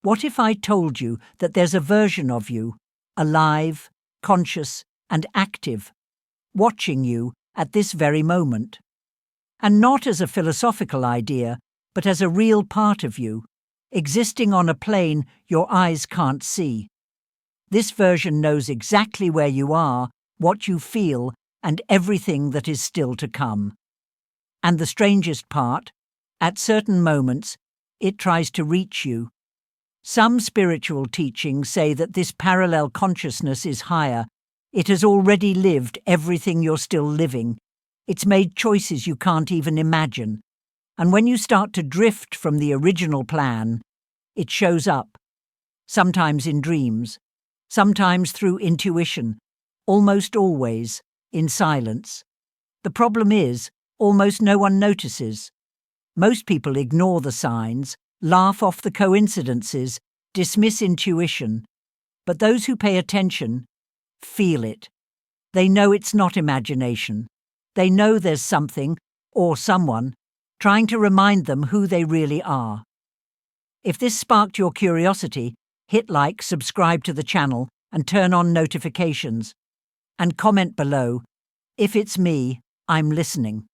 What if I told you that there's a version of you, alive, conscious, and active, watching you at this very moment? And not as a philosophical idea, but as a real part of you, existing on a plane your eyes can't see. This version knows exactly where you are, what you feel, and everything that is still to come. And the strangest part, at certain moments, it tries to reach you. Some spiritual teachings say that this parallel consciousness is higher. It has already lived everything you're still living. It's made choices you can't even imagine. And when you start to drift from the original plan, it shows up. Sometimes in dreams, sometimes through intuition, almost always in silence. The problem is, almost no one notices. Most people ignore the signs, laugh off the coincidences, dismiss intuition. But those who pay attention feel it. They know it's not imagination. They know there's something, or someone, trying to remind them who they really are. If this sparked your curiosity, hit like, subscribe to the channel, and turn on notifications. And comment below, if it's me, I'm listening.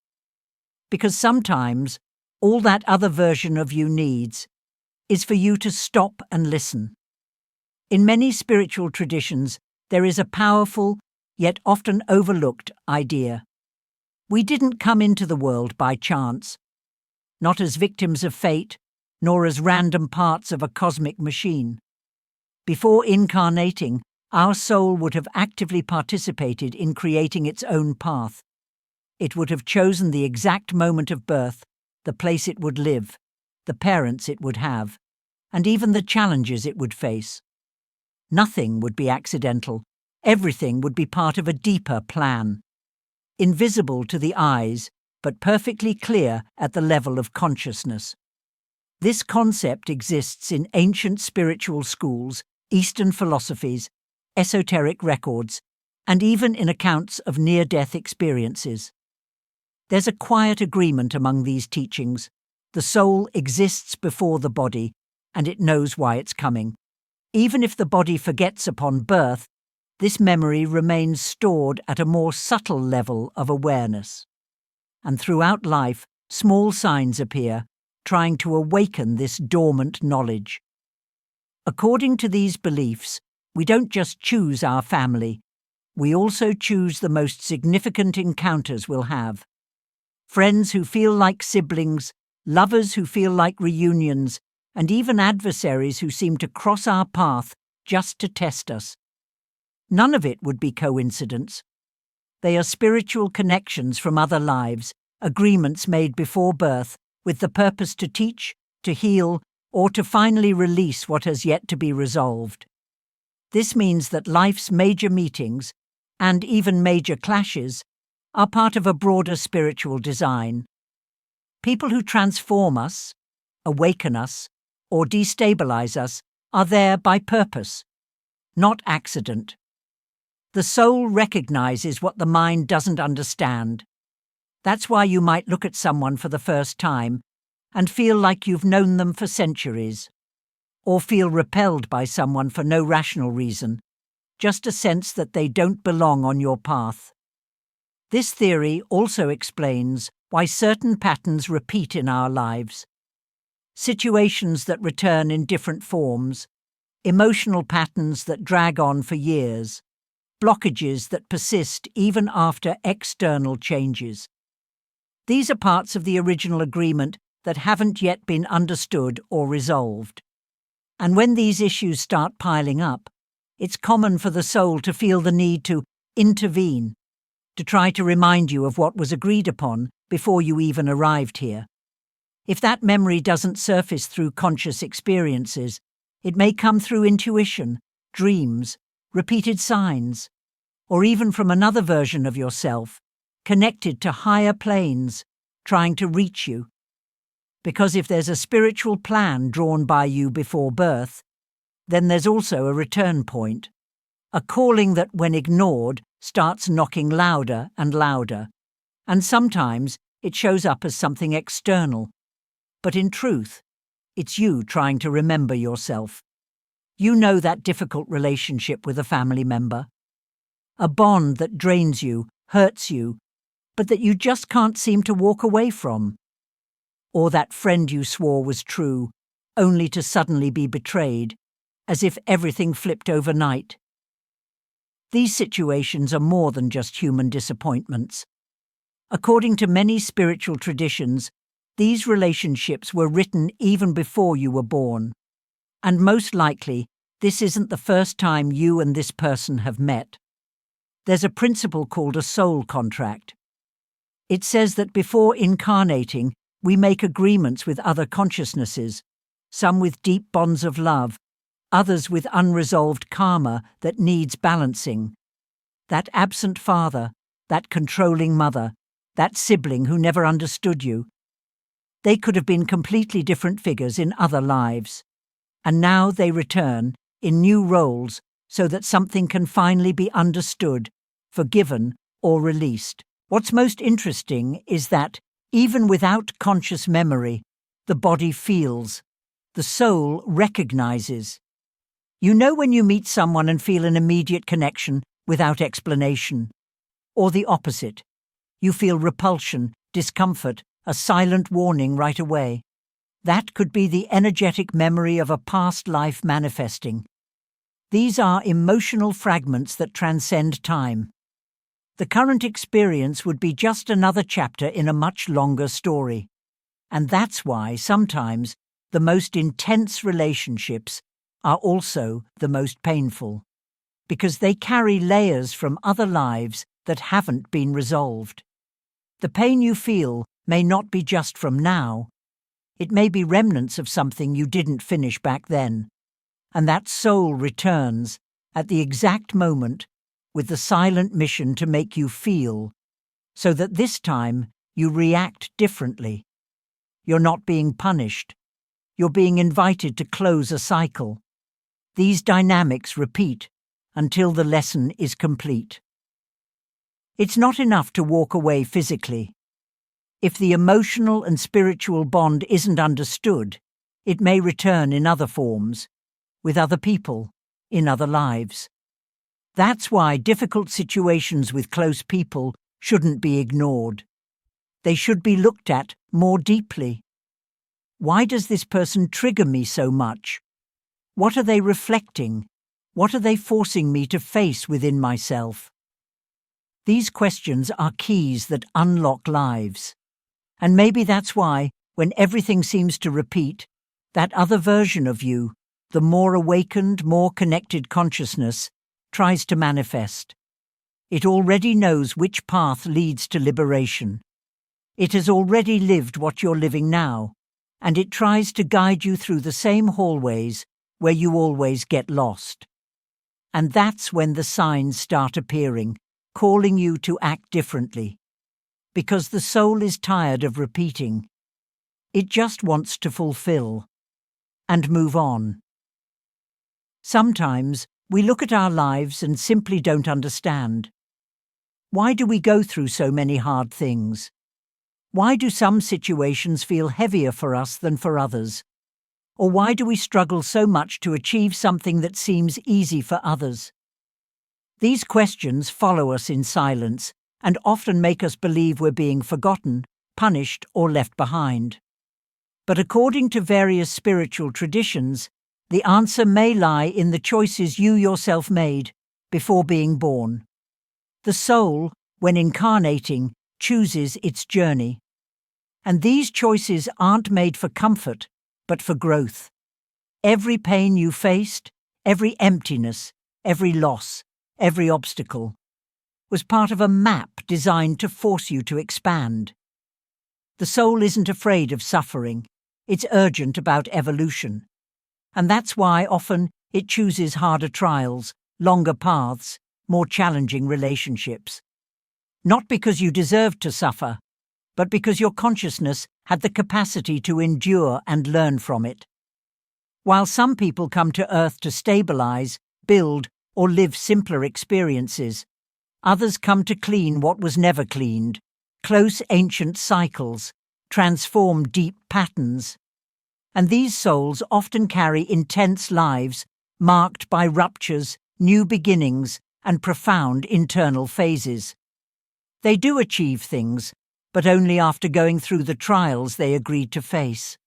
Because sometimes, all that other version of you needs is for you to stop and listen. In many spiritual traditions, there is a powerful, yet often overlooked idea. We didn't come into the world by chance, not as victims of fate, nor as random parts of a cosmic machine. Before incarnating, our soul would have actively participated in creating its own path. It would have chosen the exact moment of birth, the place it would live, the parents it would have, and even the challenges it would face. Nothing would be accidental. Everything would be part of a deeper plan. Invisible to the eyes, but perfectly clear at the level of consciousness. This concept exists in ancient spiritual schools, Eastern philosophies, esoteric records, and even in accounts of near-death experiences. There's a quiet agreement among these teachings. The soul exists before the body, and it knows why it's coming. Even if the body forgets upon birth, this memory remains stored at a more subtle level of awareness. And throughout life, small signs appear, trying to awaken this dormant knowledge. According to these beliefs, we don't just choose our family, we also choose the most significant encounters we'll have. Friends who feel like siblings, lovers who feel like reunions, and even adversaries who seem to cross our path just to test us. None of it would be coincidence. They are spiritual connections from other lives, agreements made before birth, with the purpose to teach, to heal, or to finally release what has yet to be resolved. This means that life's major meetings, and even major clashes, are part of a broader spiritual design. People who transform us, awaken us, or destabilize us are there by purpose, not accident. The soul recognizes what the mind doesn't understand. That's why you might look at someone for the first time and feel like you've known them for centuries, or feel repelled by someone for no rational reason, just a sense that they don't belong on your path. This theory also explains why certain patterns repeat in our lives. Situations that return in different forms, emotional patterns that drag on for years, blockages that persist even after external changes. These are parts of the original agreement that haven't yet been understood or resolved. And when these issues start piling up, it's common for the soul to feel the need to intervene, to try to remind you of what was agreed upon before you even arrived here. If that memory doesn't surface through conscious experiences, it may come through intuition, dreams, repeated signs, or even from another version of yourself, connected to higher planes, trying to reach you. Because if there's a spiritual plan drawn by you before birth, then there's also a return point, a calling that, when ignored, starts knocking louder and louder, and sometimes it shows up as something external. But in truth, it's you trying to remember yourself. You know that difficult relationship with a family member. A bond that drains you, hurts you, but that you just can't seem to walk away from. Or that friend you swore was true, only to suddenly be betrayed, as if everything flipped overnight. These situations are more than just human disappointments. According to many spiritual traditions, these relationships were written even before you were born. And most likely, this isn't the first time you and this person have met. There's a principle called a soul contract. It says that before incarnating, we make agreements with other consciousnesses, some with deep bonds of love, others with unresolved karma that needs balancing. That absent father, that controlling mother, that sibling who never understood you. They could have been completely different figures in other lives. And now they return in new roles so that something can finally be understood, forgiven, or released. What's most interesting is that, even without conscious memory, the body feels, the soul recognizes. You know when you meet someone and feel an immediate connection without explanation. Or the opposite. You feel repulsion, discomfort, a silent warning right away. That could be the energetic memory of a past life manifesting. These are emotional fragments that transcend time. The current experience would be just another chapter in a much longer story. And that's why, sometimes, the most intense relationships are also the most painful, because they carry layers from other lives that haven't been resolved. The pain you feel may not be just from now. It may be remnants of something you didn't finish back then, and that soul returns at the exact moment with the silent mission to make you feel, so that this time you react differently. You're not being punished. You're being invited to close a cycle. These dynamics repeat until the lesson is complete. It's not enough to walk away physically. If the emotional and spiritual bond isn't understood, it may return in other forms, with other people, in other lives. That's why difficult situations with close people shouldn't be ignored. They should be looked at more deeply. Why does this person trigger me so much? What are they reflecting? What are they forcing me to face within myself? These questions are keys that unlock lives. And maybe that's why, when everything seems to repeat, that other version of you, the more awakened, more connected consciousness, tries to manifest. It already knows which path leads to liberation. It has already lived what you're living now, and it tries to guide you through the same hallways where you always get lost. And that's when the signs start appearing, calling you to act differently. Because the soul is tired of repeating. It just wants to fulfill and move on. Sometimes we look at our lives and simply don't understand. Why do we go through so many hard things? Why do some situations feel heavier for us than for others? Or why do we struggle so much to achieve something that seems easy for others? These questions follow us in silence and often make us believe we're being forgotten, punished, or left behind. But according to various spiritual traditions, the answer may lie in the choices you yourself made before being born. The soul, when incarnating, chooses its journey. And these choices aren't made for comfort, but for growth. Every pain you faced, every emptiness, every loss, every obstacle, was part of a map designed to force you to expand. The soul isn't afraid of suffering. It's urgent about evolution. And that's why often it chooses harder trials, longer paths, more challenging relationships. Not because you deserved to suffer, but because your consciousness had the capacity to endure and learn from it. While some people come to Earth to stabilize, build, or live simpler experiences, others come to clean what was never cleaned, close ancient cycles, transform deep patterns. And these souls often carry intense lives marked by ruptures, new beginnings, and profound internal phases. They do achieve things, but only after going through the trials they agreed to face.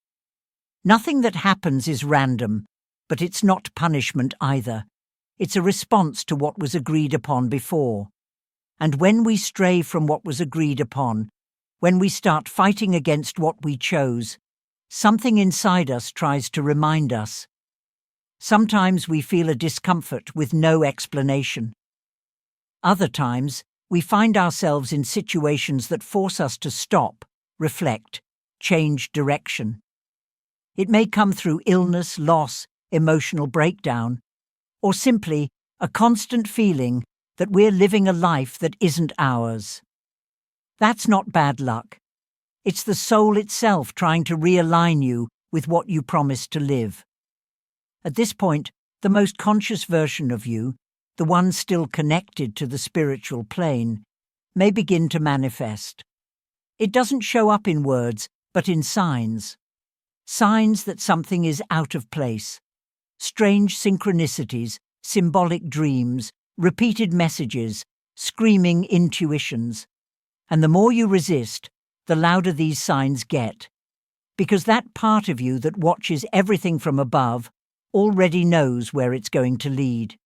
Nothing that happens is random, but it's not punishment either. It's a response to what was agreed upon before. And when we stray from what was agreed upon, when we start fighting against what we chose, something inside us tries to remind us. Sometimes we feel a discomfort with no explanation. Other times, we find ourselves in situations that force us to stop, reflect, change direction. It may come through illness, loss, emotional breakdown, or simply a constant feeling that we're living a life that isn't ours. That's not bad luck. It's the soul itself trying to realign you with what you promised to live. At this point, the most conscious version of you, the one still connected to the spiritual plane, may begin to manifest. It doesn't show up in words, but in signs. Signs that something is out of place. Strange synchronicities, symbolic dreams, repeated messages, screaming intuitions. And the more you resist, the louder these signs get. Because that part of you that watches everything from above already knows where it's going to lead.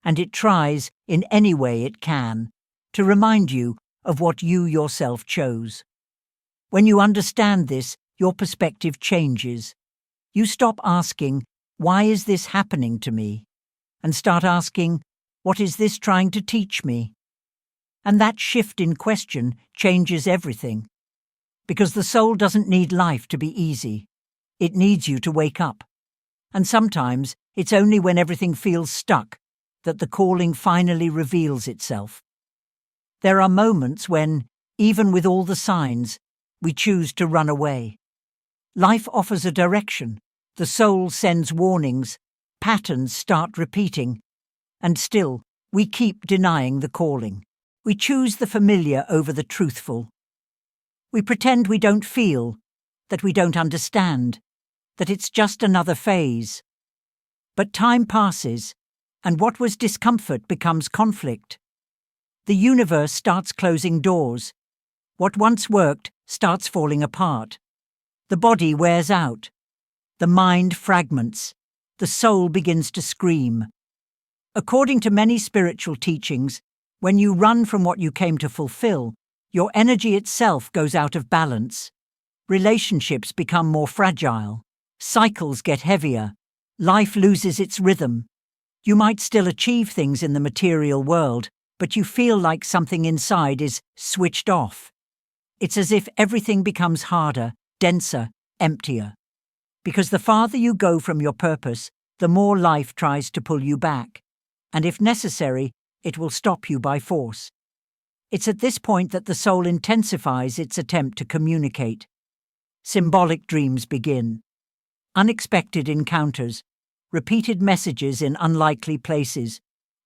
And it tries, in any way it can, to remind you of what you yourself chose. When you understand this, your perspective changes. You stop asking, "Why is this happening to me?" and start asking, "What is this trying to teach me?" And that shift in question changes everything. Because the soul doesn't need life to be easy. It needs you to wake up. And sometimes it's only when everything feels stuck that the calling finally reveals itself. There are moments when, even with all the signs, we choose to run away. Life offers a direction, the soul sends warnings, patterns start repeating, and still we keep denying the calling. We choose the familiar over the truthful. We pretend we don't feel, that we don't understand, that it's just another phase. But time passes, and what was discomfort becomes conflict. The universe starts closing doors. What once worked starts falling apart. The body wears out. The mind fragments. The soul begins to scream. According to many spiritual teachings, when you run from what you came to fulfill, your energy itself goes out of balance. Relationships become more fragile. Cycles get heavier. Life loses its rhythm. You might still achieve things in the material world, but you feel like something inside is switched off. It's as if everything becomes harder, denser, emptier. Because the farther you go from your purpose, the more life tries to pull you back. And if necessary, it will stop you by force. It's at this point that the soul intensifies its attempt to communicate. Symbolic dreams begin. Unexpected encounters, repeated messages in unlikely places.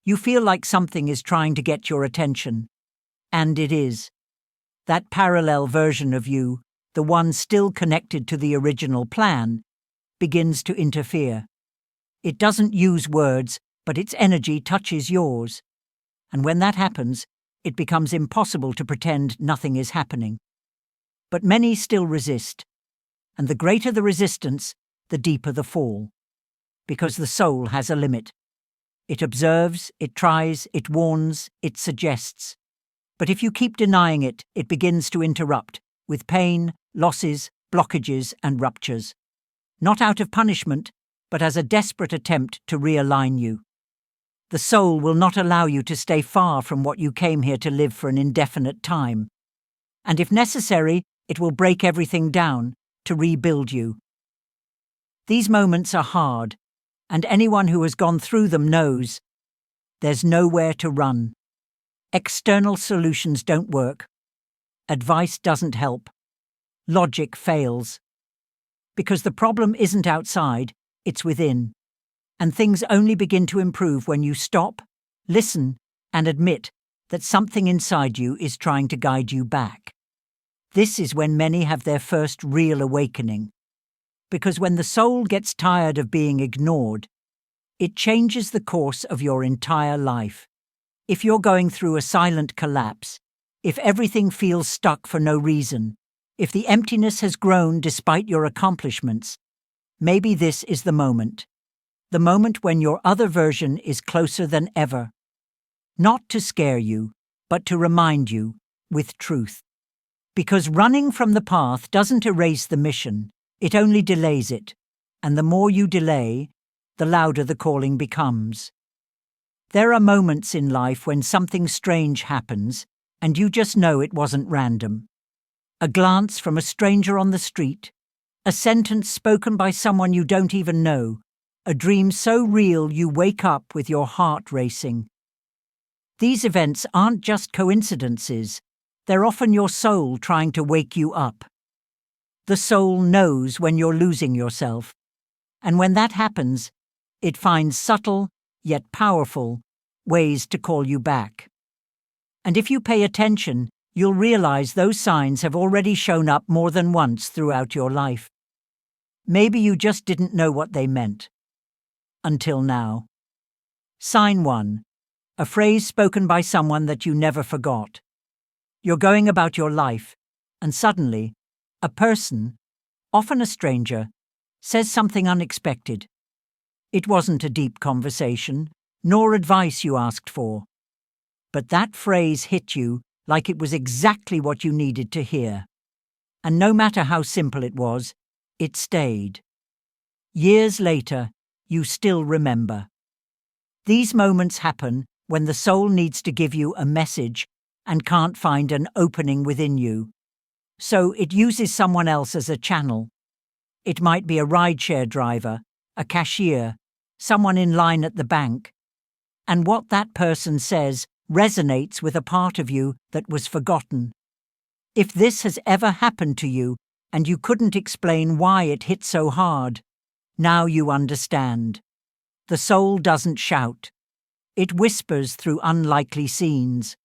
You feel like something is trying to get your attention. And it is. That parallel version of you, the one still connected to the original plan, begins to interfere. It doesn't use words, but its energy touches yours. And when that happens, it becomes impossible to pretend nothing is happening. But many still resist. And the greater the resistance, the deeper the fall. Because the soul has a limit. It observes, it tries, it warns, it suggests. But if you keep denying it, it begins to interrupt, with pain, losses, blockages, and ruptures. Not out of punishment, but as a desperate attempt to realign you. The soul will not allow you to stay far from what you came here to live for an indefinite time. And if necessary, it will break everything down to rebuild you. These moments are hard, and anyone who has gone through them knows there's nowhere to run. External solutions don't work. Advice doesn't help. Logic fails. Because the problem isn't outside, it's within. And things only begin to improve when you stop, listen, and admit that something inside you is trying to guide you back. This is when many have their first real awakening. because when the soul gets tired of being ignored, it changes the course of your entire life. If you're going through a silent collapse, if everything feels stuck for no reason, if the emptiness has grown despite your accomplishments, maybe this is the moment when your other version is closer than ever. Not to scare you, but to remind you with truth. Because running from the path doesn't erase the mission, it only delays it, and the more you delay, the louder the calling becomes. There are moments in life when something strange happens, and you just know it wasn't random. A glance from a stranger on the street, a sentence spoken by someone you don't even know, a dream so real you wake up with your heart racing. These events aren't just coincidences, they're often your soul trying to wake you up. The soul knows when you're losing yourself, and when that happens, it finds subtle, yet powerful, ways to call you back. And if you pay attention, you'll realize those signs have already shown up more than once throughout your life. Maybe you just didn't know what they meant. Until now. Sign 1. A phrase spoken by someone that you never forgot. You're going about your life, and suddenly, a person, often a stranger, says something unexpected. It wasn't a deep conversation, nor advice you asked for. But that phrase hit you like it was exactly what you needed to hear. And no matter how simple it was, it stayed. Years later, you still remember. These moments happen when the soul needs to give you a message and can't find an opening within you. So it uses someone else as a channel. It might be a rideshare driver, a cashier, someone in line at the bank. And what that person says resonates with a part of you that was forgotten. If this has ever happened to you and you couldn't explain why it hit so hard, now you understand. The soul doesn't shout. It whispers through unlikely scenes.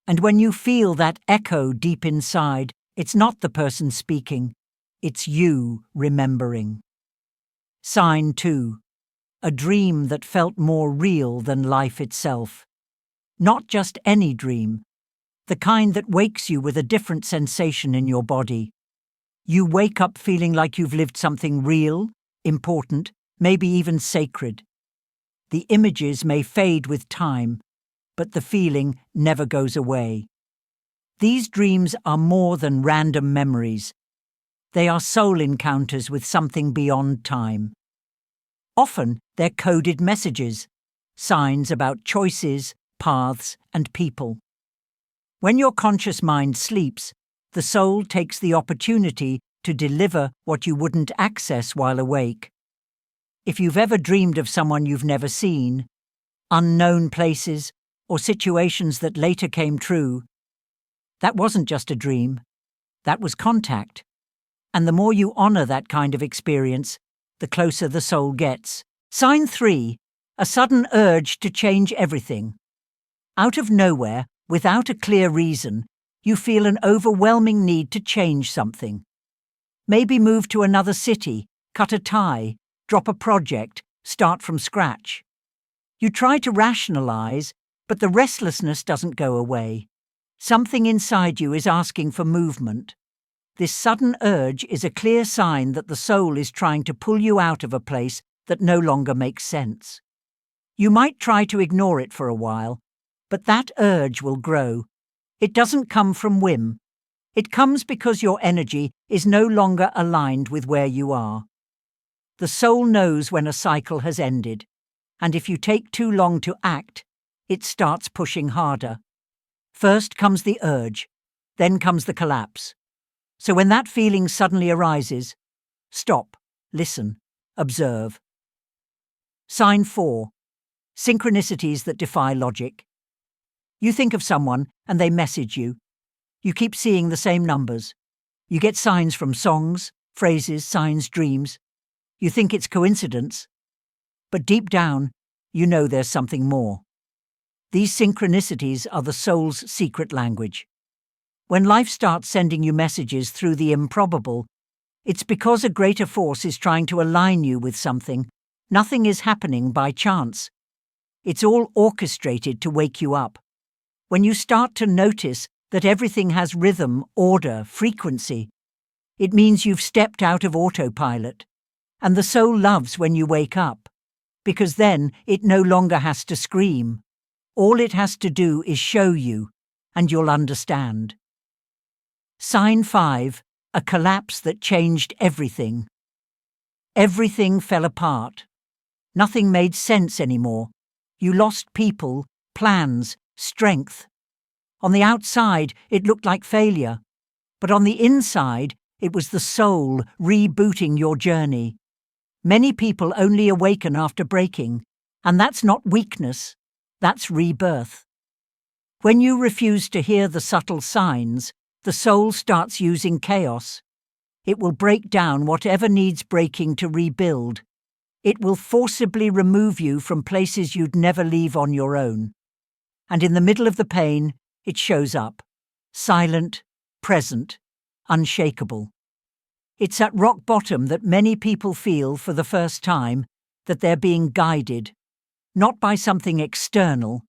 And when you feel that echo deep inside, it's not the person speaking, it's you remembering. Sign 2. A dream that felt more real than life itself. Not just any dream, the kind that wakes you with a different sensation in your body. You wake up feeling like you've lived something real, important, maybe even sacred. The images may fade with time, but the feeling never goes away. These dreams are more than random memories. They are soul encounters with something beyond time. Often they're coded messages, signs about choices, paths, and people. When your conscious mind sleeps, the soul takes the opportunity to deliver what you wouldn't access while awake. If you've ever dreamed of someone you've never seen, unknown places, or situations that later came true, that wasn't just a dream, that was contact. And the more you honor that kind of experience, the closer the soul gets. Sign 3. A sudden urge to change everything. Out of nowhere, without a clear reason, you feel an overwhelming need to change something. Maybe move to another city, cut a tie, drop a project, start from scratch. You try to rationalize, but the restlessness doesn't go away. Something inside you is asking for movement. This sudden urge is a clear sign that the soul is trying to pull you out of a place that no longer makes sense. You might try to ignore it for a while, but that urge will grow. It doesn't come from whim. It comes because your energy is no longer aligned with where you are. The soul knows when a cycle has ended, and if you take too long to act, it starts pushing harder. First comes the urge, then comes the collapse. So when that feeling suddenly arises, stop, listen, observe. Sign 4. Synchronicities that defy logic. You think of someone and they message you. You keep seeing the same numbers. You get signs from songs, phrases, signs, dreams. You think it's coincidence. But deep down, you know there's something more. These synchronicities are the soul's secret language. When life starts sending you messages through the improbable, It's because a greater force is trying to align you with something. Nothing is happening by chance. It's all orchestrated to wake you up. When you start to notice that everything has rhythm, order, frequency, it means you've stepped out of autopilot. And the soul loves when you wake up, because then it no longer has to scream. All it has to do is show you, and you'll understand. Sign 5, a collapse that changed everything. Everything fell apart. Nothing made sense anymore. You lost people, plans, strength. On the outside, it looked like failure, but on the inside, it was the soul rebooting your journey. Many people only awaken after breaking, and that's not weakness, that's rebirth. When you refuse to hear the subtle signs, the soul starts using chaos. It will break down whatever needs breaking to rebuild. It will forcibly remove you from places you'd never leave on your own. And in the middle of the pain, it shows up, silent, present, unshakable. It's at rock bottom that many people feel for the first time that they're being guided, not by something external,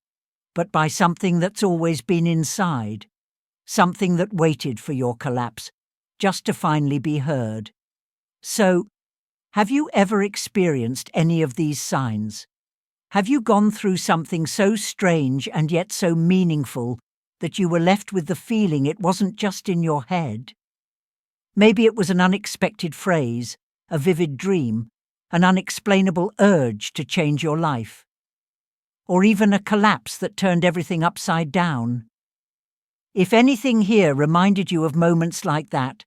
but by something that's always been inside, something that waited for your collapse, just to finally be heard. So, have you ever experienced any of these signs? Have you gone through something so strange and yet so meaningful that you were left with the feeling it wasn't just in your head? Maybe it was an unexpected phrase, a vivid dream, an unexplainable urge to change your life. Or even a collapse that turned everything upside down. If anything here reminded you of moments like that,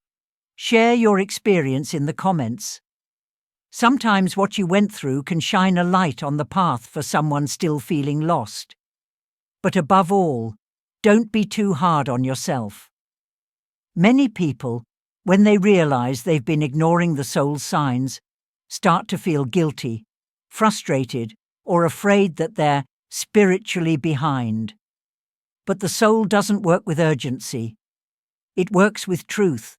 share your experience in the comments. Sometimes what you went through can shine a light on the path for someone still feeling lost. But above all, don't be too hard on yourself. Many people, when they realize they've been ignoring the soul's signs, start to feel guilty, frustrated, or afraid that they're spiritually behind. But the soul doesn't work with urgency. It works with truth.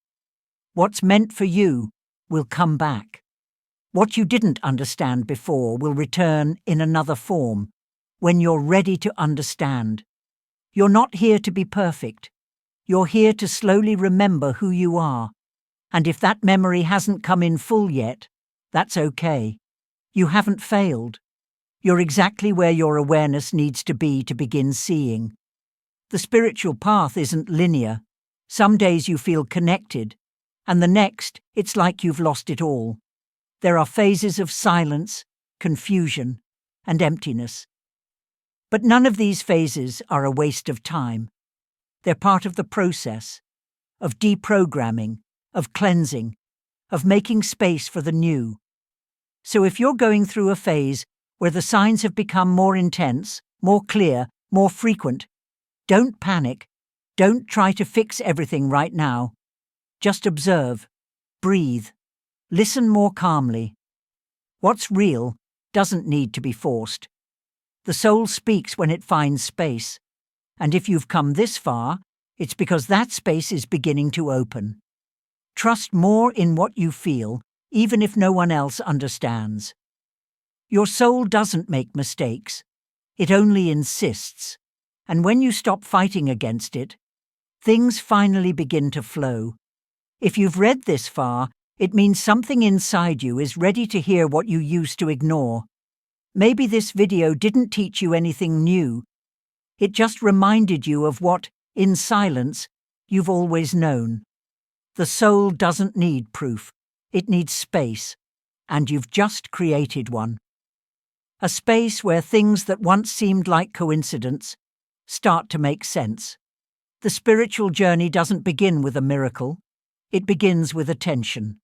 What's meant for you will come back. What you didn't understand before will return in another form, when you're ready to understand. You're not here to be perfect. You're here to slowly remember who you are. And if that memory hasn't come in full yet, that's okay. You haven't failed. You're exactly where your awareness needs to be to begin seeing. The spiritual path isn't linear. Some days you feel connected, and the next, it's like you've lost it all. There are phases of silence, confusion, and emptiness. But none of these phases are a waste of time. They're part of the process, of deprogramming, of cleansing, of making space for the new. So if you're going through a phase where the signs have become more intense, more clear, more frequent, don't panic. Don't try to fix everything right now. Just observe, breathe, listen more calmly. What's real doesn't need to be forced. The soul speaks when it finds space, and if you've come this far, it's because that space is beginning to open. Trust more in what you feel, even if no one else understands. Your soul doesn't make mistakes. It only insists. And when you stop fighting against it, things finally begin to flow. If you've read this far, it means something inside you is ready to hear what you used to ignore. Maybe this video didn't teach you anything new. It just reminded you of what, in silence, you've always known. The soul doesn't need proof. It needs space, and you've just created one. A space where things that once seemed like coincidence start to make sense. The spiritual journey doesn't begin with a miracle. It begins with attention.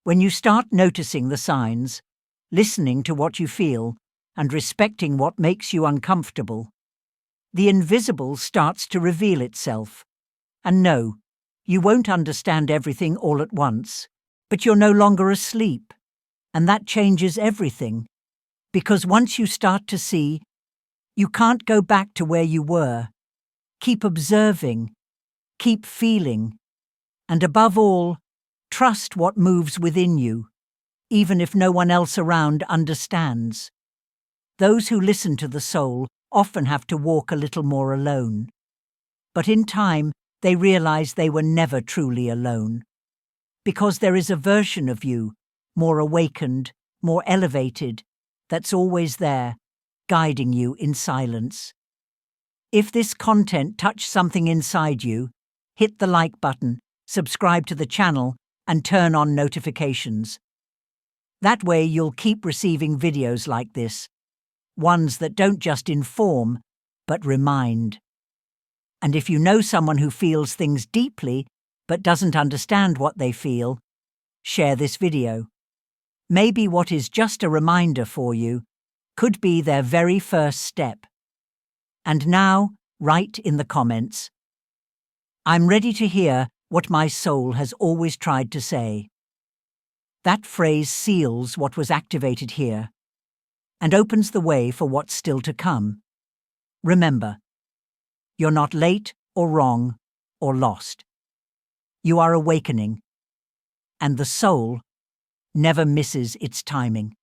When you start noticing the signs, listening to what you feel, and respecting what makes you uncomfortable, the invisible starts to reveal itself. And no, you won't understand everything all at once, but you're no longer asleep. And that changes everything. Because once you start to see, you can't go back to where you were. Keep observing, keep feeling, and above all, Trust what moves within you, even if no one else around understands. Those who listen to the soul often have to walk a little more alone. But in time, they realize they were never truly alone. Because there is a version of you, more awakened, more elevated, that's always there, guiding you in silence. If this content touched something inside you, hit the like button, subscribe to the channel, and turn on notifications. That way you'll keep receiving videos like this, ones that don't just inform, but remind. And if you know someone who feels things deeply, but doesn't understand what they feel, share this video. Maybe what is just a reminder for you could be their very first step. And now, write in the comments, "I'm ready to hear what my soul has always tried to say." That phrase seals what was activated here and opens the way for what's still to come. Remember, you're not late or wrong or lost. You are awakening, and the soul never misses its timing.